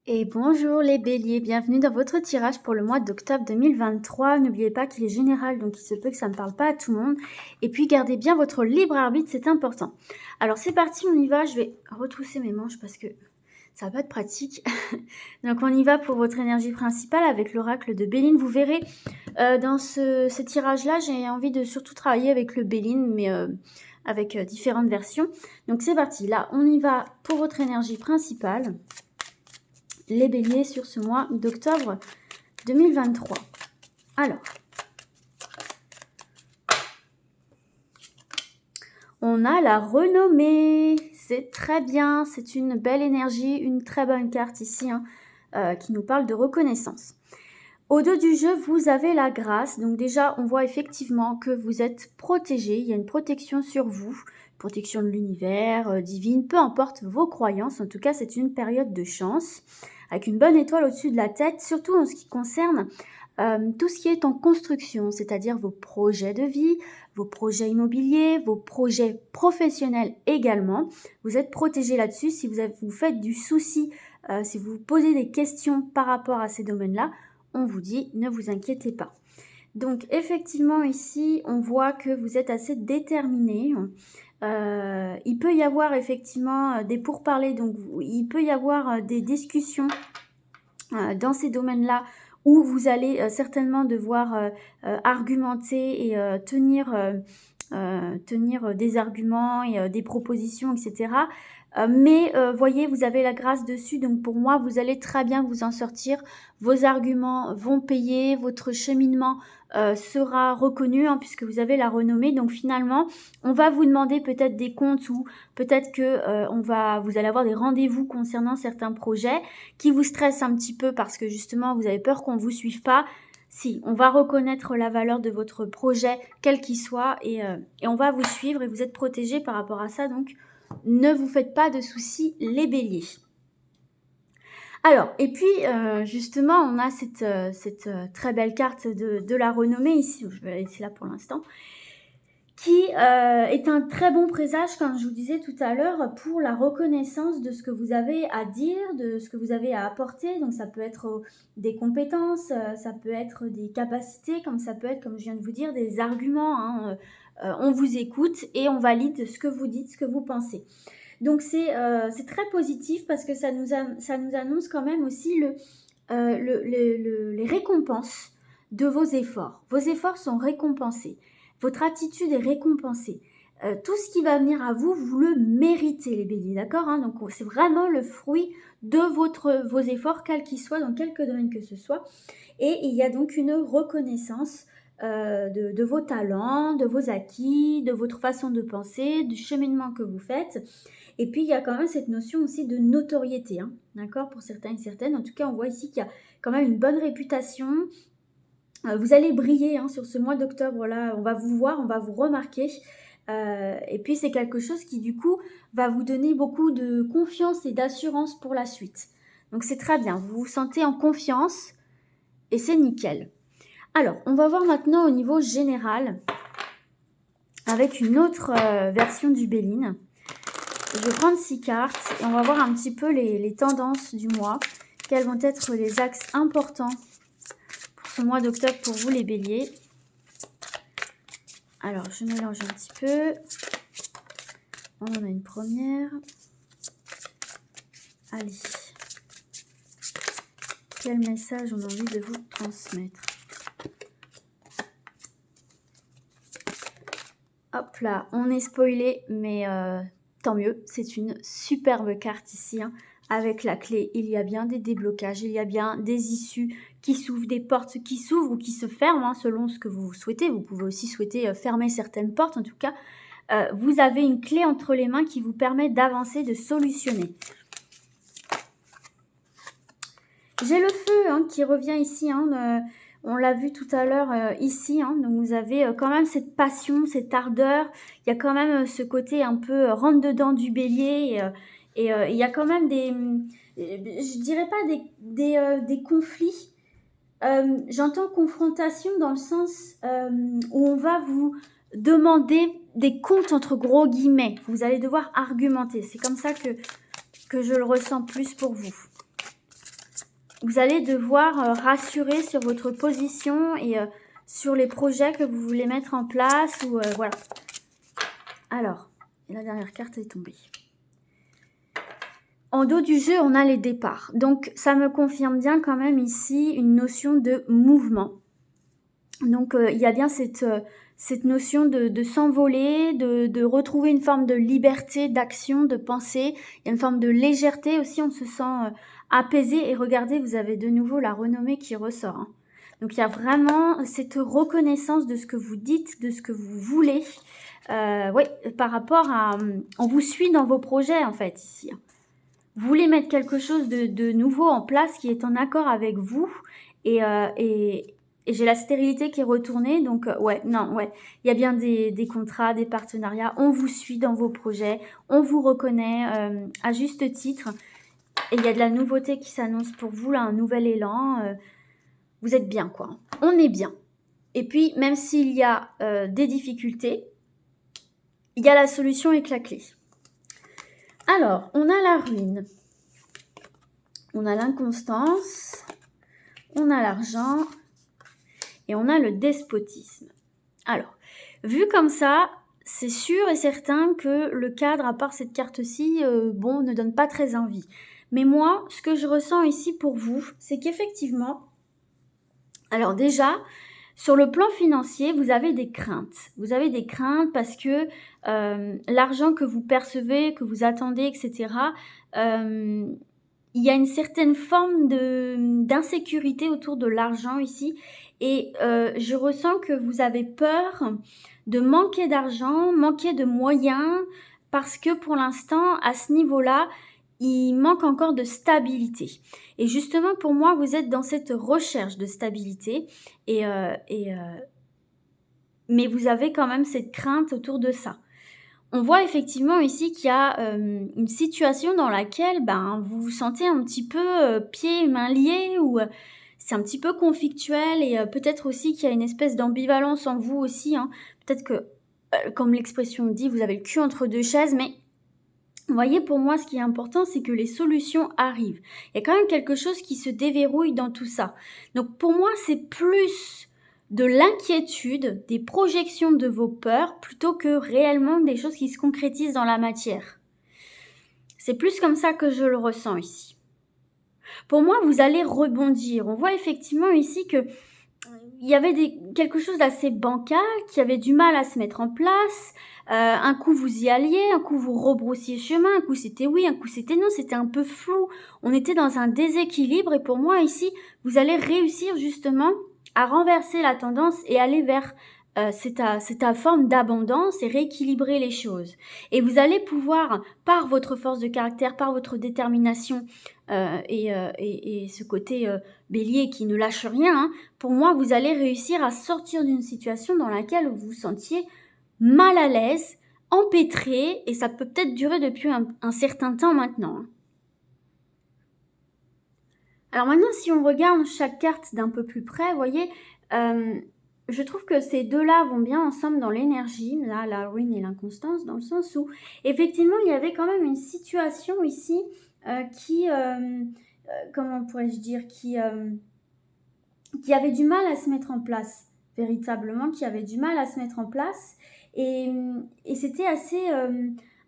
Et bonjour les béliers, bienvenue dans votre tirage pour le mois d'octobre 2023. N'oubliez pas qu'il est général, donc il se peut que ça ne parle pas à tout le monde. Et puis gardez bien votre libre arbitre, c'est important. Alors c'est parti, on y va. Je vais retrousser mes manches parce que ça va pas être pratique. Donc on y va pour votre énergie principale avec l'oracle de Béline. Vous verrez, dans ce tirage-là, j'ai envie de surtout travailler avec le Béline, mais avec différentes versions. Donc c'est parti, là on y va pour votre énergie principale. Les béliers sur ce mois d'octobre 2023. Alors, on a la renommée. C'est très bien, c'est une belle énergie, une très bonne carte ici qui nous parle de reconnaissance. Au dos du jeu, vous avez la grâce. Donc déjà, on voit effectivement que vous êtes protégé. Il y a une protection sur vous, protection de l'univers, divine, peu importe vos croyances. En tout cas, c'est une période de chance, avec une bonne étoile au-dessus de la tête, surtout en ce qui concerne tout ce qui est en construction, c'est-à-dire vos projets de vie, vos projets immobiliers, vos projets professionnels également. Vous êtes protégé là-dessus. Si vous faites du souci, si vous vous posez des questions par rapport à ces domaines-là, on vous dit ne vous inquiétez pas. Donc effectivement ici, on voit que vous êtes assez déterminé. Il peut y avoir effectivement des pourparlers, donc il peut y avoir des discussions dans ces domaines-là où vous allez certainement devoir argumenter et tenir des arguments et des propositions, etc. Mais voyez, vous avez la grâce dessus, donc pour moi, vous allez très bien vous en sortir. Vos arguments vont payer, votre cheminement sera reconnu puisque vous avez la renommée. Donc finalement, on va vous demander peut-être des comptes ou peut-être que vous allez avoir des rendez-vous concernant certains projets qui vous stressent un petit peu parce que justement, vous avez peur qu'on ne vous suive pas. Si, on va reconnaître la valeur de votre projet, quel qu'il soit, et on va vous suivre et vous êtes protégé par rapport à ça. Donc, ne vous faites pas de soucis, les béliers. Alors, et puis, justement, on a cette très belle carte de la renommée ici. Je vais la laisser là pour l'instant. Qui est un très bon présage, comme je vous disais tout à l'heure, pour la reconnaissance de ce que vous avez à dire, de ce que vous avez à apporter. Donc ça peut être des compétences, ça peut être des capacités, comme ça peut être, comme je viens de vous dire, des arguments. On vous écoute et on valide ce que vous dites, ce que vous pensez. Donc c'est très positif parce que ça nous annonce quand même aussi les récompenses de vos efforts. Vos efforts sont récompensés. Votre attitude est récompensée. Tout ce qui va venir à vous, vous le méritez, les béliers, d'accord, Donc c'est vraiment le fruit de vos efforts, quels qu'ils soient, dans quelque domaine que ce soit. Et il y a donc une reconnaissance de vos talents, de vos acquis, de votre façon de penser, du cheminement que vous faites. Et puis il y a quand même cette notion aussi de notoriété, d'accord, pour certains et certaines. En tout cas, on voit ici qu'il y a quand même une bonne réputation. Vous allez briller sur ce mois d'octobre-là, on va vous voir, on va vous remarquer. Et puis c'est quelque chose qui du coup va vous donner beaucoup de confiance et d'assurance pour la suite. Donc c'est très bien, vous vous sentez en confiance et c'est nickel. Alors, on va voir maintenant au niveau général avec une autre version du Béline. Je vais prendre 6 cartes et on va voir un petit peu les tendances du mois. Quels vont être les axes importants ce mois d'octobre pour vous les béliers. Alors je mélange un petit peu. On en a une première. Allez. Quel message on a envie de vous transmettre? Hop là, on est spoilé, mais tant mieux. C'est une superbe carte ici. Avec la clé, il y a bien des déblocages, il y a bien des issues qui s'ouvrent, des portes qui s'ouvrent ou qui se ferment, selon ce que vous souhaitez. Vous pouvez aussi souhaiter fermer certaines portes. En tout cas, vous avez une clé entre les mains qui vous permet d'avancer, de solutionner. J'ai le feu qui revient ici. On l'a vu tout à l'heure ici. Donc vous avez quand même cette passion, cette ardeur. Il y a quand même ce côté un peu rentre-dedans du bélier. Et il y a quand même je dirais pas des conflits. J'entends confrontation dans le sens où on va vous demander des comptes entre gros guillemets. Vous allez devoir argumenter. C'est comme ça que je le ressens plus pour vous. vous allez devoir rassurer sur votre position et sur les projets que vous voulez mettre en place. Ou voilà. Alors, la dernière carte est tombée. En dos du jeu, on a les départs. Donc, ça me confirme bien quand même ici une notion de mouvement. Donc, il y a bien cette notion de s'envoler, de retrouver une forme de liberté, d'action, de pensée. Il y a une forme de légèreté aussi, on se sent apaisé. Et regardez, vous avez de nouveau la renommée qui ressort. Hein. Donc, il y a vraiment cette reconnaissance de ce que vous dites, de ce que vous voulez. Oui, par rapport à... On vous suit dans vos projets, en fait, ici. Vous voulez mettre quelque chose de nouveau en place qui est en accord avec vous. Et j'ai la stérilité qui est retournée. Donc, ouais, non, ouais. Il y a bien des contrats, des partenariats. On vous suit dans vos projets. On vous reconnaît à juste titre. Et il y a de la nouveauté qui s'annonce pour vous, là, un nouvel élan. Vous êtes bien, quoi. On est bien. Et puis, même s'il y a des difficultés, il y a la solution avec la clé. Alors, on a la ruine, on a l'inconstance, on a l'argent et on a le despotisme. Alors, vu comme ça, c'est sûr et certain que le cadre, à part cette carte-ci, bon, ne donne pas très envie. Mais moi, ce que je ressens ici pour vous, c'est qu'effectivement, alors déjà, sur le plan financier, vous avez des craintes. Vous avez des craintes parce que l'argent que vous percevez, que vous attendez, etc., il y a une certaine forme d'insécurité autour de l'argent ici. Et je ressens que vous avez peur de manquer d'argent, manquer de moyens, parce que pour l'instant, à ce niveau-là, il manque encore de stabilité. Et justement, pour moi, vous êtes dans cette recherche de stabilité. Mais vous avez quand même cette crainte autour de ça. On voit effectivement ici qu'il y a une situation dans laquelle vous vous sentez un petit peu pieds et mains liés ou c'est un petit peu conflictuel et peut-être aussi qu'il y a une espèce d'ambivalence en vous aussi. Hein. Peut-être que, comme l'expression dit, vous avez le cul entre deux chaises, mais vous voyez, pour moi, ce qui est important, c'est que les solutions arrivent. Il y a quand même quelque chose qui se déverrouille dans tout ça. Donc pour moi, c'est plus de l'inquiétude, des projections de vos peurs, plutôt que réellement des choses qui se concrétisent dans la matière. C'est plus comme ça que je le ressens ici. Pour moi, vous allez rebondir. On voit effectivement ici que il y avait quelque chose d'assez bancal, qui avait du mal à se mettre en place. Un coup vous y alliez, un coup vous rebroussiez chemin, un coup c'était oui, un coup c'était non, c'était un peu flou. On était dans un déséquilibre et pour moi ici, vous allez réussir justement à renverser la tendance et aller vers cette forme d'abondance et rééquilibrer les choses. Et vous allez pouvoir, par votre force de caractère, par votre détermination et ce côté bélier qui ne lâche rien, hein, pour moi, vous allez réussir à sortir d'une situation dans laquelle vous vous sentiez mal à l'aise, empêtré, et ça peut peut-être durer depuis un certain temps maintenant. Hein. Alors maintenant, si on regarde chaque carte d'un peu plus près, vous voyez, je trouve que ces deux-là vont bien ensemble dans l'énergie, là, la ruine et l'inconstance, dans le sens où, effectivement, il y avait quand même une situation ici qui, comment pourrais-je dire, qui avait du mal à se mettre en place, véritablement, qui avait du mal à se mettre en place, et c'était assez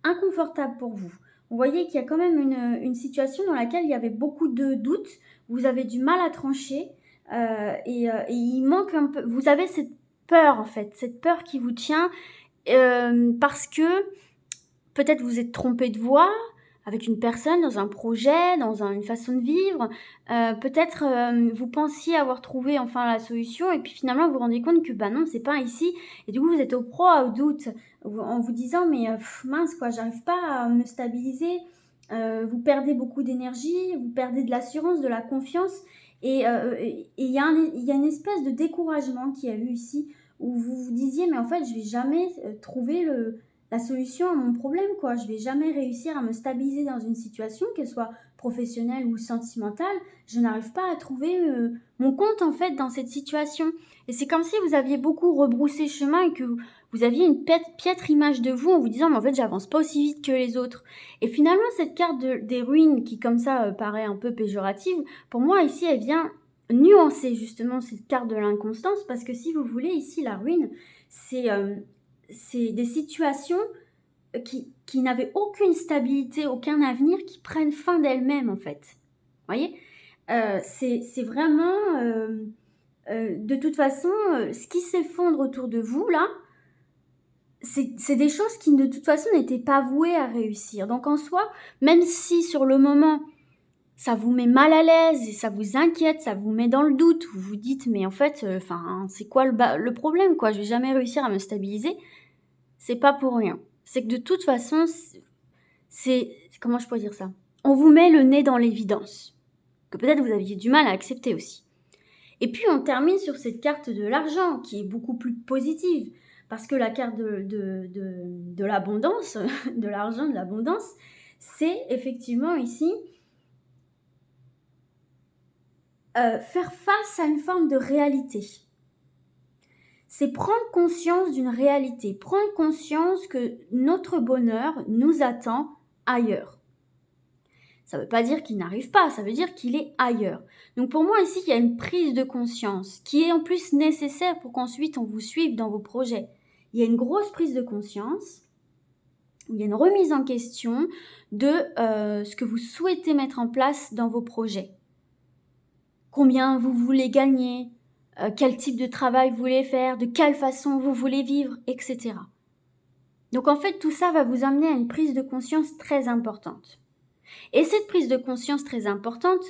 inconfortable pour vous. Vous voyez qu'il y a quand même une situation dans laquelle il y avait beaucoup de doutes, vous avez du mal à trancher, et il manque un peu, vous avez cette peur en fait, cette peur qui vous tient, parce que peut-être vous êtes trompé de voie, avec une personne, dans un projet, dans une façon de vivre. Peut-être vous pensiez avoir trouvé enfin la solution et puis finalement vous vous rendez compte que non, c'est pas ici. Et du coup, vous êtes au doute en vous disant mais mince quoi, j'arrive pas à me stabiliser. Vous perdez beaucoup d'énergie, vous perdez de l'assurance, de la confiance. Et il y a une espèce de découragement qu'il y a eu ici où vous vous disiez mais en fait je vais jamais trouver la solution à mon problème, quoi. Je vais jamais réussir à me stabiliser dans une situation, qu'elle soit professionnelle ou sentimentale, je n'arrive pas à trouver mon compte en fait dans cette situation. Et c'est comme si vous aviez beaucoup rebroussé chemin et que vous aviez une piètre image de vous en vous disant mais en fait j'avance pas aussi vite que les autres. Et finalement cette carte des ruines qui comme ça paraît un peu péjorative, pour moi ici elle vient nuancer justement cette carte de l'inconstance, parce que si vous voulez ici la ruine, c'est des situations qui n'avaient aucune stabilité, aucun avenir, qui prennent fin d'elles-mêmes en fait. Vous voyez, c'est vraiment de toute façon ce qui s'effondre autour de vous là, c'est des choses qui de toute façon n'étaient pas vouées à réussir. Donc en soi, même si sur le moment ça vous met mal à l'aise et ça vous inquiète, ça vous met dans le doute, vous vous dites mais en fait, c'est quoi le problème quoi, je vais jamais réussir à me stabiliser, c'est pas pour rien. C'est que de toute façon, comment je pourrais dire ça, on vous met le nez dans l'évidence, que peut-être vous aviez du mal à accepter aussi. Et puis on termine sur cette carte de l'argent qui est beaucoup plus positive, parce que la carte de l'abondance, de l'argent, de l'abondance, c'est effectivement ici faire face à une forme de réalité. C'est prendre conscience d'une réalité, prendre conscience que notre bonheur nous attend ailleurs. Ça ne veut pas dire qu'il n'arrive pas, ça veut dire qu'il est ailleurs. Donc pour moi ici, il y a une prise de conscience qui est en plus nécessaire pour qu'ensuite on vous suive dans vos projets. Il y a une grosse prise de conscience, il y a une remise en question de ce que vous souhaitez mettre en place dans vos projets. Combien vous voulez gagner, quel type de travail vous voulez faire, de quelle façon vous voulez vivre, etc. Donc en fait, tout ça va vous amener à une prise de conscience très importante. Et cette prise de conscience très importante,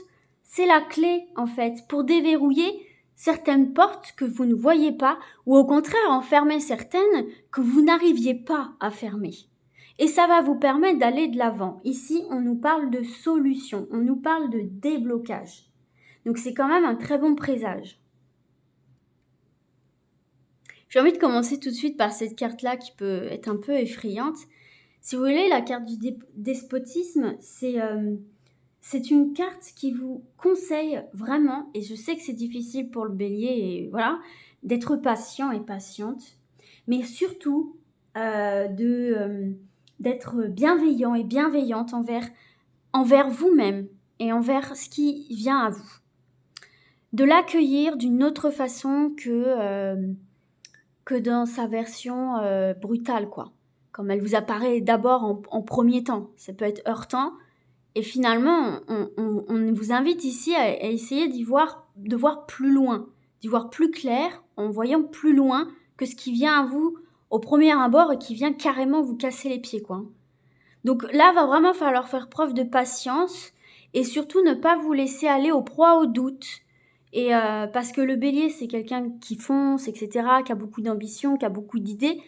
c'est la clé en fait pour déverrouiller certaines portes que vous ne voyez pas, ou au contraire en fermer certaines que vous n'arriviez pas à fermer. Et ça va vous permettre d'aller de l'avant. Ici, on nous parle de solution, on nous parle de déblocage. Donc c'est quand même un très bon présage. J'ai envie de commencer tout de suite par cette carte-là qui peut être un peu effrayante. Si vous voulez, la carte du despotisme, c'est une carte qui vous conseille vraiment, et je sais que c'est difficile pour le bélier, et voilà, d'être patient et patiente, mais surtout d'être bienveillant et bienveillante envers vous-même et envers ce qui vient à vous. De l'accueillir d'une autre façon que dans sa version brutale, quoi. Comme elle vous apparaît d'abord en premier temps. Ça peut être heurtant. Et finalement, on vous invite ici à essayer de voir plus loin, d'y voir plus clair, en voyant plus loin que ce qui vient à vous au premier abord et qui vient carrément vous casser les pieds, quoi. Donc là, va vraiment falloir faire preuve de patience et surtout ne pas vous laisser aller au proie au doute. Et parce que le bélier, c'est quelqu'un qui fonce, etc., qui a beaucoup d'ambition, qui a beaucoup d'idées.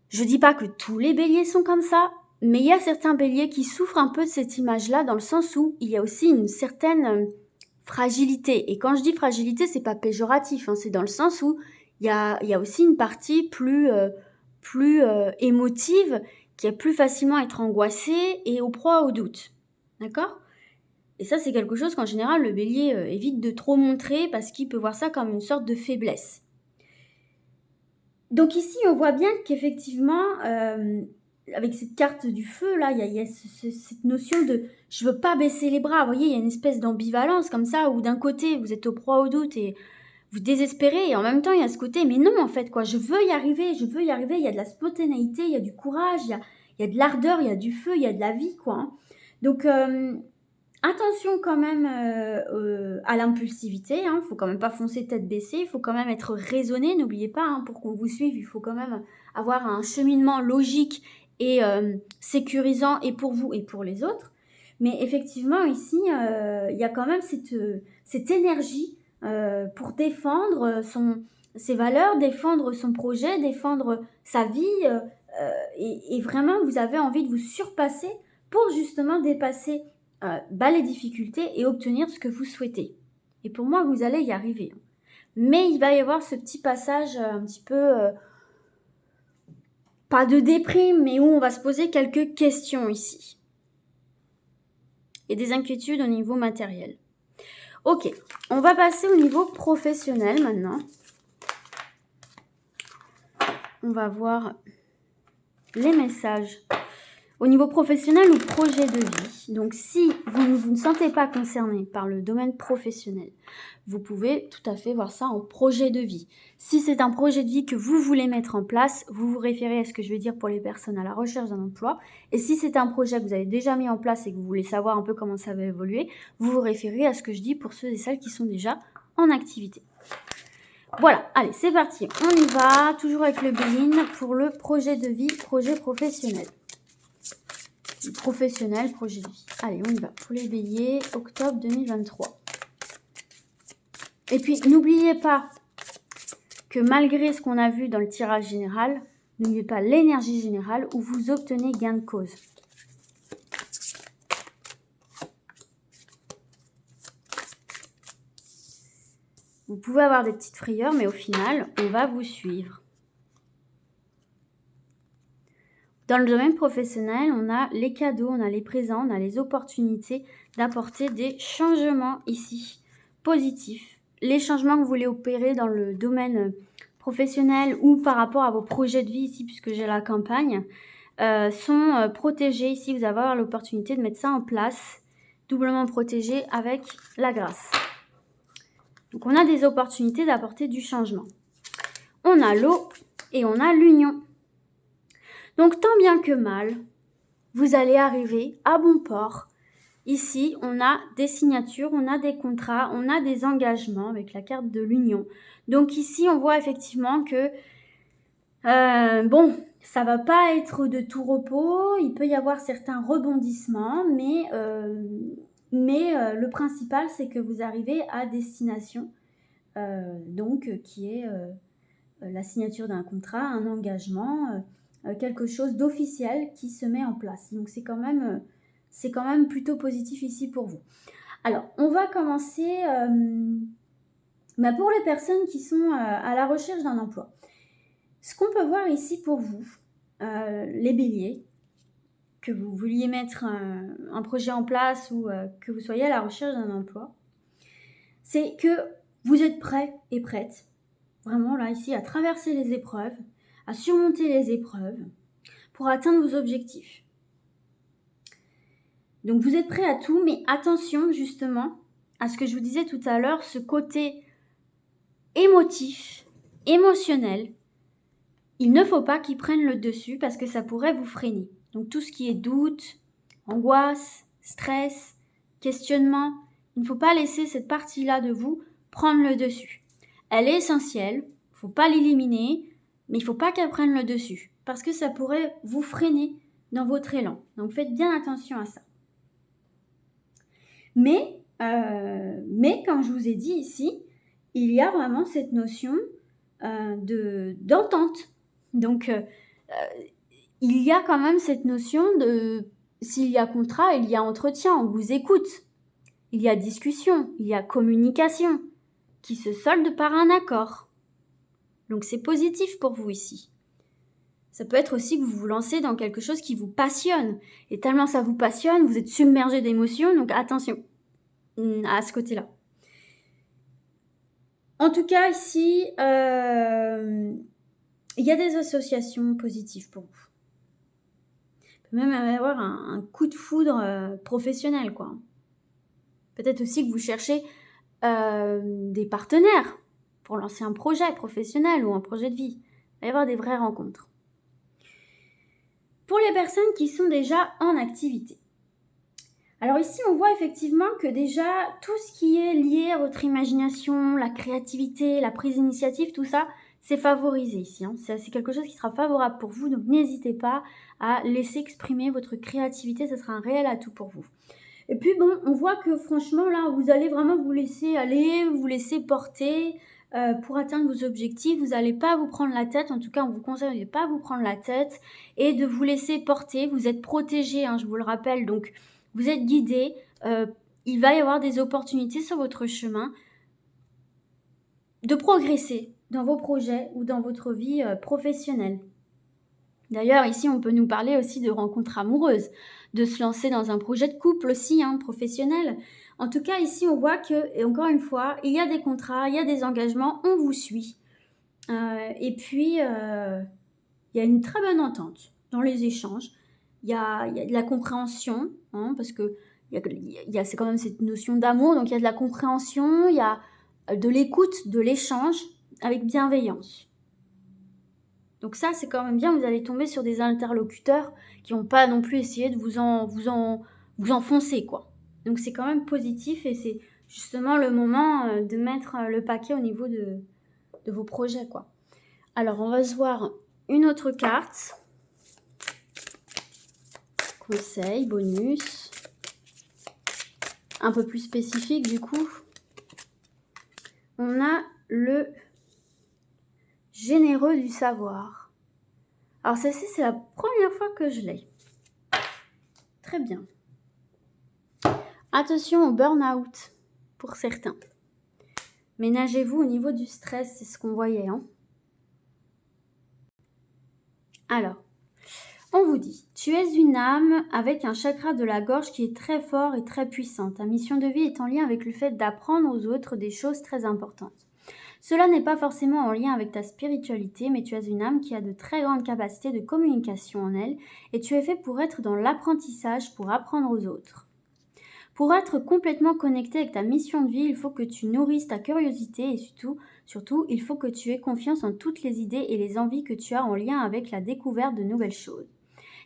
Je dis pas que tous les béliers sont comme ça, mais il y a certains béliers qui souffrent un peu de cette image-là, dans le sens où il y a aussi une certaine fragilité. Et quand je dis fragilité, c'est pas péjoratif, hein, c'est dans le sens où il y a aussi une partie plus émotive, qui est plus facilement à être angoissée et au proie au doute. D'accord ? Et ça, c'est quelque chose qu'en général, le bélier évite de trop montrer parce qu'il peut voir ça comme une sorte de faiblesse. Donc ici, on voit bien qu'effectivement, avec cette carte du feu, là, il y a cette notion de « je veux pas baisser les bras ». Vous voyez, il y a une espèce d'ambivalence comme ça, où d'un côté, vous êtes au proie au doute et vous désespérez, et en même temps, il y a ce côté « mais non, en fait, quoi, je veux y arriver ». Il y a de la spontanéité, il y a du courage, il y a de l'ardeur, il y a du feu, il y a de la vie, quoi. Hein. Donc, attention quand même à l'impulsivité, hein. Faut quand même pas foncer tête baissée, il faut quand même être raisonné, n'oubliez pas, hein, pour qu'on vous suive, il faut quand même avoir un cheminement logique et sécurisant et pour vous et pour les autres. Mais effectivement ici, il y a quand même cette énergie pour défendre ses valeurs, défendre son projet, défendre sa vie et vraiment vous avez envie de vous surpasser pour justement dépasser les difficultés et obtenir ce que vous souhaitez. Et pour moi, vous allez y arriver. Mais il va y avoir ce petit passage un petit peu, pas de déprime, mais où on va se poser quelques questions ici. et des inquiétudes au niveau matériel. Ok, on va passer au niveau professionnel maintenant. On va voir les messages au niveau professionnel ou projet de vie. Donc, si vous ne vous sentez pas concerné par le domaine professionnel, vous pouvez tout à fait voir ça en projet de vie. Si c'est un projet de vie que vous voulez mettre en place, vous vous référez à ce que je vais dire pour les personnes à la recherche d'un emploi. Et si c'est un projet que vous avez déjà mis en place et que vous voulez savoir un peu comment ça va évoluer, vous vous référez à ce que je dis pour ceux et celles qui sont déjà en activité. Voilà, allez, c'est parti. On y va, toujours avec le Béline pour le projet de vie, projet professionnel. Professionnel, projet de vie. Allez, on y va. Pour les béliers, octobre 2023. Et puis, n'oubliez pas que malgré ce qu'on a vu dans le tirage général, n'oubliez pas l'énergie générale où vous obtenez gain de cause. Vous pouvez avoir des petites frayeurs, mais au final, on va vous suivre. Dans le domaine professionnel, on a les cadeaux, on a les présents, on a les opportunités d'apporter des changements ici, positifs. Les changements que vous voulez opérer dans le domaine professionnel ou par rapport à vos projets de vie ici, puisque j'ai la campagne, sont protégés ici. Vous allez avoir l'opportunité de mettre ça en place, doublement protégé avec la grâce. Donc on a des opportunités d'apporter du changement. On a l'eau et on a l'union. Donc, tant bien que mal, vous allez arriver à bon port. Ici, on a des signatures, on a des contrats, on a des engagements avec la carte de l'union. Donc ici, on voit effectivement que, ça va pas être de tout repos. Il peut y avoir certains rebondissements, mais le principal, c'est que vous arrivez à destination, qui est la signature d'un contrat, un engagement, quelque chose d'officiel qui se met en place. Donc c'est quand même plutôt positif ici pour vous. Alors, on va commencer pour les personnes qui sont à la recherche d'un emploi. Ce qu'on peut voir ici pour vous, les béliers, que vous vouliez mettre un projet en place ou que vous soyez à la recherche d'un emploi, c'est que vous êtes prêts et prêtes, vraiment là ici, à traverser les épreuves, à surmonter les épreuves pour atteindre vos objectifs. Donc vous êtes prêts à tout, mais attention justement à ce que je vous disais tout à l'heure, ce côté émotif, émotionnel, il ne faut pas qu'il prenne le dessus parce que ça pourrait vous freiner. Donc tout ce qui est doute, angoisse, stress, questionnement, il ne faut pas laisser cette partie-là de vous prendre le dessus. Elle est essentielle, il ne faut pas l'éliminer, mais il ne faut pas qu'elle prenne le dessus parce que ça pourrait vous freiner dans votre élan. Donc faites bien attention à ça. Mais comme je vous ai dit ici, il y a vraiment cette notion d'entente. Donc, il y a quand même cette notion de, s'il y a contrat, il y a entretien, on vous écoute. Il y a discussion, il y a communication qui se solde par un accord. Donc, c'est positif pour vous ici. Ça peut être aussi que vous vous lancez dans quelque chose qui vous passionne. Et tellement ça vous passionne, vous êtes submergé d'émotions, donc attention à ce côté-là. En tout cas, ici, il y a des associations positives pour vous. Il peut même avoir un coup de foudre professionnel, quoi. Peut-être aussi que vous cherchez des partenaires pour lancer un projet professionnel ou un projet de vie. Il va y avoir des vraies rencontres. Pour les personnes qui sont déjà en activité. Alors ici, on voit effectivement que déjà, tout ce qui est lié à votre imagination, la créativité, la prise d'initiative, tout ça, c'est favorisé ici. C'est quelque chose qui sera favorable pour vous, donc n'hésitez pas à laisser exprimer votre créativité, ce sera un réel atout pour vous. Et puis on voit que franchement, là, vous allez vraiment vous laisser aller, vous laisser porter pour atteindre vos objectifs. Vous n'allez pas vous prendre la tête, en tout cas, on vous conseille de ne pas vous prendre la tête et de vous laisser porter. Vous êtes protégé, je vous le rappelle, donc vous êtes guidé, il va y avoir des opportunités sur votre chemin de progresser dans vos projets ou dans votre vie professionnelle. D'ailleurs, ici, on peut nous parler aussi de rencontres amoureuses, de se lancer dans un projet de couple aussi, hein, professionnel. En tout cas, ici, on voit que, et encore une fois, il y a des contrats, il y a des engagements, on vous suit. Et puis, il y a une très bonne entente dans les échanges. Il y a de la compréhension, hein, parce que c'est quand même cette notion d'amour, donc il y a de la compréhension, il y a de l'écoute, de l'échange avec bienveillance. Donc ça, c'est quand même bien, vous allez tomber sur des interlocuteurs qui n'ont pas non plus essayé de vous enfoncer, quoi. Donc c'est quand même positif et c'est justement le moment de mettre le paquet au niveau de vos projets, quoi. Alors, on va se voir une autre carte. Conseil, bonus. Un peu plus spécifique, du coup. On a le généreux du savoir. Alors, celle-ci, c'est la première fois que je l'ai. Très bien. Attention au burn-out, pour certains. Ménagez-vous au niveau du stress, c'est ce qu'on voyait, hein. Alors, on vous dit, tu es une âme avec un chakra de la gorge qui est très fort et très puissant. Ta mission de vie est en lien avec le fait d'apprendre aux autres des choses très importantes. Cela n'est pas forcément en lien avec ta spiritualité, mais tu es une âme qui a de très grandes capacités de communication en elle et tu es fait pour être dans l'apprentissage, pour apprendre aux autres. Pour être complètement connecté avec ta mission de vie, il faut que tu nourrisses ta curiosité et surtout, il faut que tu aies confiance en toutes les idées et les envies que tu as en lien avec la découverte de nouvelles choses.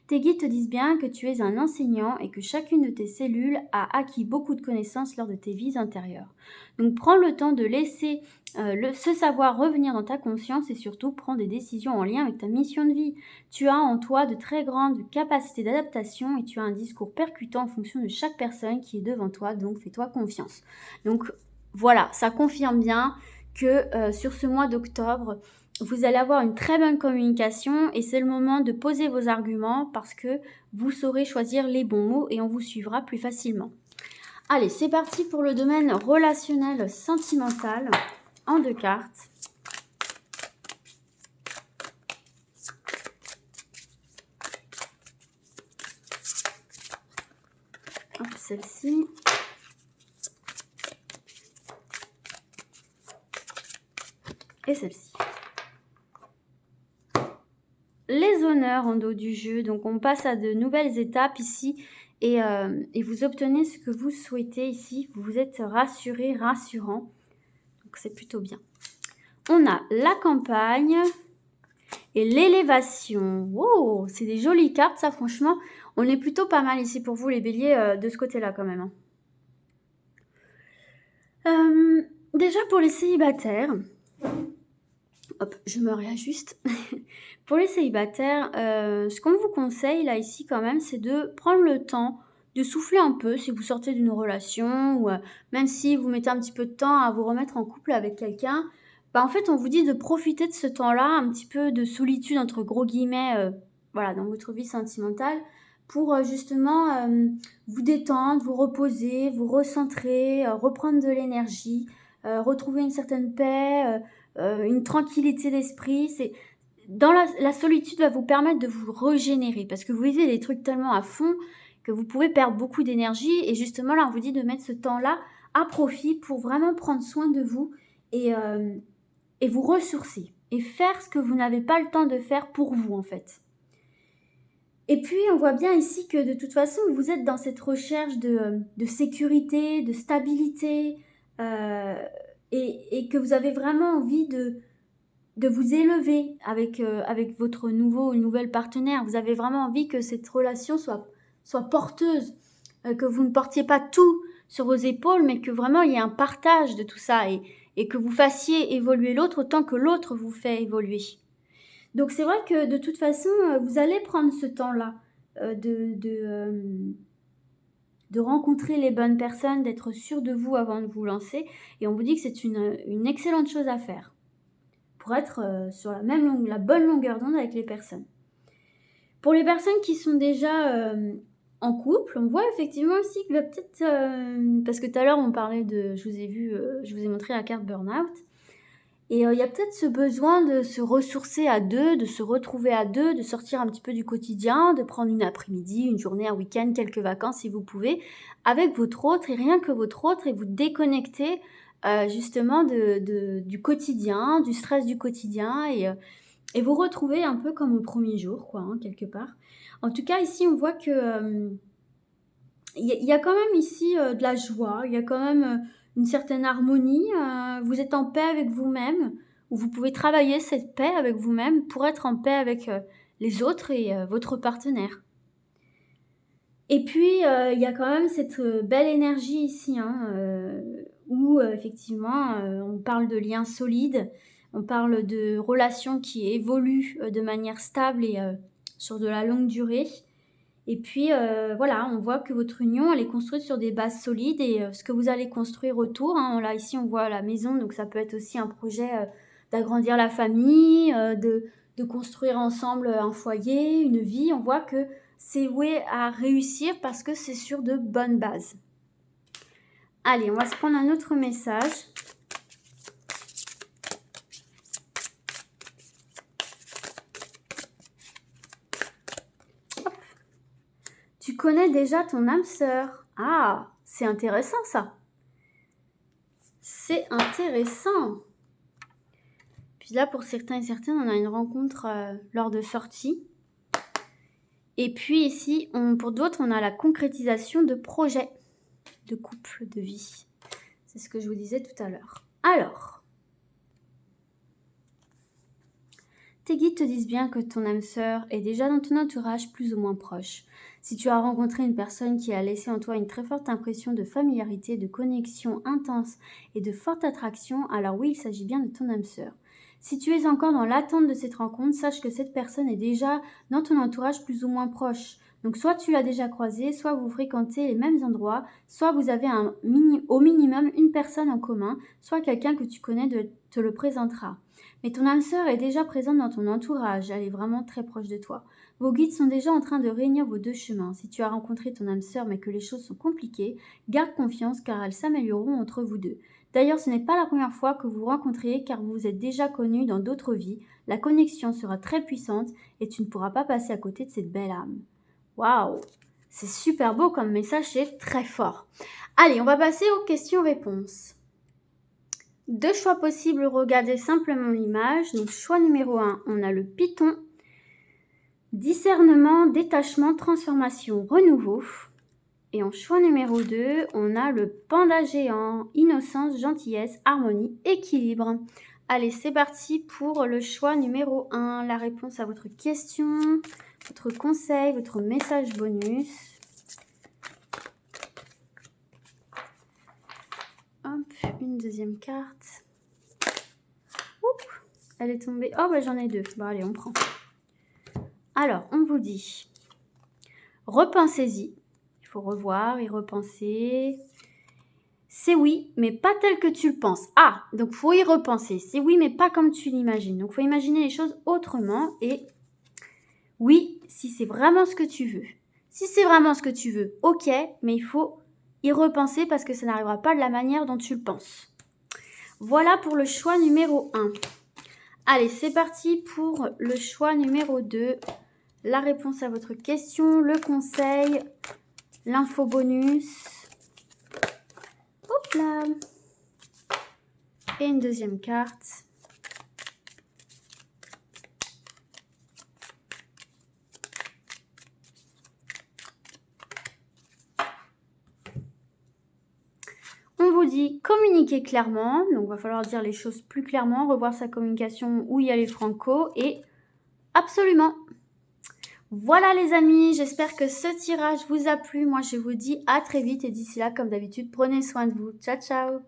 Tes guides te disent bien que tu es un enseignant et que chacune de tes cellules a acquis beaucoup de connaissances lors de tes vies antérieures. Donc prends le temps de laisser ce savoir revenir dans ta conscience et surtout prends des décisions en lien avec ta mission de vie. Tu as en toi de très grandes capacités d'adaptation et tu as un discours percutant en fonction de chaque personne qui est devant toi, donc fais-toi confiance. Donc voilà, ça confirme bien que sur ce mois d'octobre, vous allez avoir une très bonne communication et c'est le moment de poser vos arguments parce que vous saurez choisir les bons mots et on vous suivra plus facilement. Allez, c'est parti pour le domaine relationnel sentimental en 2 cartes. Hop, celle-ci. Et celle-ci. Les honneurs en dos du jeu, donc on passe à de nouvelles étapes ici et vous obtenez ce que vous souhaitez ici, vous êtes rassuré, rassurant, donc c'est plutôt bien. On a la campagne et l'élévation. Oh, c'est des jolies cartes ça franchement, on est plutôt pas mal ici pour vous les béliers de ce côté-là quand même. Déjà pour les célibataires, hop, je me réajuste. Pour les célibataires, ce qu'on vous conseille là ici quand même, c'est de prendre le temps de souffler un peu si vous sortez d'une relation ou même si vous mettez un petit peu de temps à vous remettre en couple avec quelqu'un. En fait, on vous dit de profiter de ce temps-là, un petit peu de solitude entre gros guillemets, voilà, dans votre vie sentimentale, pour justement vous détendre, vous reposer, vous recentrer, reprendre de l'énergie, retrouver une certaine paix, une tranquillité d'esprit. La solitude va vous permettre de vous régénérer parce que vous vivez des trucs tellement à fond que vous pouvez perdre beaucoup d'énergie et justement là on vous dit de mettre ce temps-là à profit pour vraiment prendre soin de vous et vous ressourcer et faire ce que vous n'avez pas le temps de faire pour vous en fait. Et puis on voit bien ici que de toute façon vous êtes dans cette recherche de sécurité, de stabilité et que vous avez vraiment envie de vous élever avec votre nouveau ou nouvelle partenaire. Vous avez vraiment envie que cette relation soit porteuse, que vous ne portiez pas tout sur vos épaules, mais que vraiment il y ait un partage de tout ça et que vous fassiez évoluer l'autre autant que l'autre vous fait évoluer. Donc c'est vrai que de toute façon, vous allez prendre ce temps-là de rencontrer les bonnes personnes, d'être sûr de vous avant de vous lancer. Et on vous dit que c'est une excellente chose à faire pour être sur la bonne longueur d'onde avec les personnes. Pour les personnes qui sont déjà en couple, on voit effectivement aussi qu'il va peut-être... parce que tout à l'heure, on parlait je vous ai montré la carte burn-out. Et il y a peut-être ce besoin de se ressourcer à deux, de se retrouver à deux, de sortir un petit peu du quotidien, de prendre une après-midi, une journée, un week-end, quelques vacances si vous pouvez, avec votre autre et rien que votre autre et vous déconnecter justement du quotidien, du stress du quotidien et vous retrouver un peu comme au premier jour, quoi, hein, quelque part. En tout cas, ici, on voit que il y a quand même ici de la joie, il y a quand même une certaine harmonie. Vous êtes en paix avec vous-même, ou vous pouvez travailler cette paix avec vous-même pour être en paix avec les autres et votre partenaire. Et puis, il y a quand même cette belle énergie ici, hein, où effectivement, on parle de liens solides, on parle de relations qui évoluent de manière stable et sur de la longue durée. Et puis, voilà, on voit que votre union, elle est construite sur des bases solides et ce que vous allez construire autour, hein, là, ici, on voit la maison, donc ça peut être aussi un projet d'agrandir la famille, de construire ensemble un foyer, une vie. On voit que c'est voué à réussir parce que c'est sur de bonnes bases. Allez, on va se prendre un autre message. Hop. Tu connais déjà ton âme sœur. Ah, c'est intéressant ça. C'est intéressant. Puis là, pour certains et certaines, on a une rencontre lors de sortie. Et puis ici, pour d'autres, on a la concrétisation de projets de couple, de vie. C'est ce que je vous disais tout à l'heure. Alors, tes guides te disent bien que ton âme sœur est déjà dans ton entourage plus ou moins proche. Si tu as rencontré une personne qui a laissé en toi une très forte impression de familiarité, de connexion intense et de forte attraction, alors oui, il s'agit bien de ton âme sœur. Si tu es encore dans l'attente de cette rencontre, sache que cette personne est déjà dans ton entourage plus ou moins proche. Donc soit tu l'as déjà croisée, soit vous fréquentez les mêmes endroits, soit vous avez au minimum une personne en commun, soit quelqu'un que tu connais te le présentera. Mais ton âme sœur est déjà présente dans ton entourage, elle est vraiment très proche de toi. Vos guides sont déjà en train de réunir vos deux chemins. Si tu as rencontré ton âme sœur mais que les choses sont compliquées, garde confiance car elles s'amélioreront entre vous deux. D'ailleurs, ce n'est pas la première fois que vous vous rencontrez car vous vous êtes déjà connus dans d'autres vies. La connexion sera très puissante et tu ne pourras pas passer à côté de cette belle âme. Waouh! C'est super beau comme message, c'est très fort. Allez, on va passer aux questions-réponses. 2 choix possibles, regardez simplement l'image. Donc, choix numéro 1, on a le python. Discernement, détachement, transformation, renouveau. Et en choix numéro 2, on a le panda géant, innocence, gentillesse, harmonie, équilibre. Allez, c'est parti pour le choix numéro 1. La réponse à votre question, votre conseil, votre message bonus. Hop, une deuxième carte. Oups, elle est tombée. Oh, bah j'en ai 2. Bon, allez, on prend. Alors, on vous dit, repensez-y. Il faut revoir et repenser. C'est oui, mais pas tel que tu le penses. Ah, donc il faut y repenser. C'est oui, mais pas comme tu l'imagines. Donc, il faut imaginer les choses autrement. Et oui, si c'est vraiment ce que tu veux. Si c'est vraiment ce que tu veux, ok, mais il faut y repenser parce que ça n'arrivera pas de la manière dont tu le penses. Voilà pour le choix numéro 1. Allez, c'est parti pour le choix numéro 2. La réponse à votre question, le conseil, l'info bonus. Hop là. Et une deuxième carte. On vous dit communiquer clairement, donc il va falloir dire les choses plus clairement, revoir sa communication où il y a les francos et absolument. Voilà les amis, j'espère que ce tirage vous a plu. Moi je vous dis à très vite et d'ici là comme d'habitude prenez soin de vous. Ciao ciao.